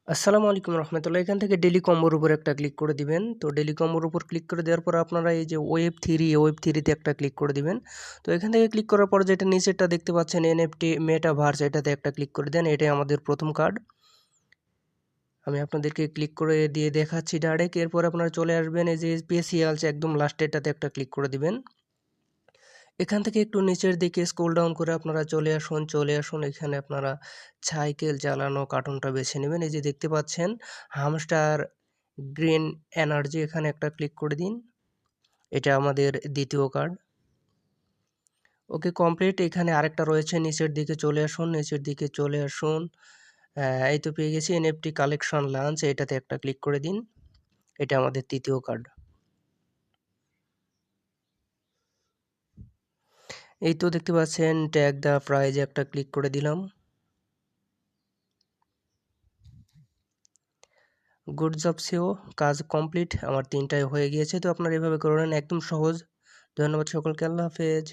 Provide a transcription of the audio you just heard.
আসসালামু আলাইকুম রহমতুল্লাহ। এখান থেকে ডেলি কম্বোর উপর একটা ক্লিক করে দিবেন। তো ডেলি কম্বোর উপর ক্লিক করে দেওয়ার পর আপনারা এই যে ওয়েব থ্রিতে একটা ক্লিক করে দিবেন। তো এখান থেকে ক্লিক করার পর যেটা নিচেরটা দেখতে পাচ্ছেন এনএফটি মেটাভার্স, এটাতে একটা ক্লিক করে দেন। এটাই আমাদের প্রথম কার্ড। আমি আপনাদেরকে ক্লিক করে দিয়ে দেখাচ্ছি ডাইরেক্ট। এরপর আপনারা চলে আসবেন এই যে স্পেশিয়ালস, একদম লাস্টেরটাতে একটা ক্লিক করে দিবেন। এখান থেকে একটু নিচের দিকে স্ক্রল ডাউন করে আপনারা চলে আসুন এখানে আপনারা সাইকেল চালানো কার্টুনটা বেছে নেবেন। এই যে দেখতে পাচ্ছেন হামস্টার গ্রিন এনার্জি, এখানে একটা ক্লিক করে দিন। এটা আমাদের দ্বিতীয় কার্ড। ওকে, কমপ্লিট। এখানে আরেকটা রয়েছে, নিচের দিকে চলে আসুন। এই তো পেয়ে গেছি এনএফটি কালেকশন লঞ্চ, এটাতে একটা ক্লিক করে দিন। এটা আমাদের তৃতীয় কার্ড। এই তো দেখতে পাচ্ছেন ট্যাগ দ্য প্রাইজে একটা ক্লিক করে দিলাম। গুড জব সিও, কাজ কমপ্লিট। আমার ৩টায় হয়ে গিয়েছে। তো আপনারা এভাবে করবেন, একদম সহজ। ধন্যবাদ সকলকে, আল্লাহ হাফেজ।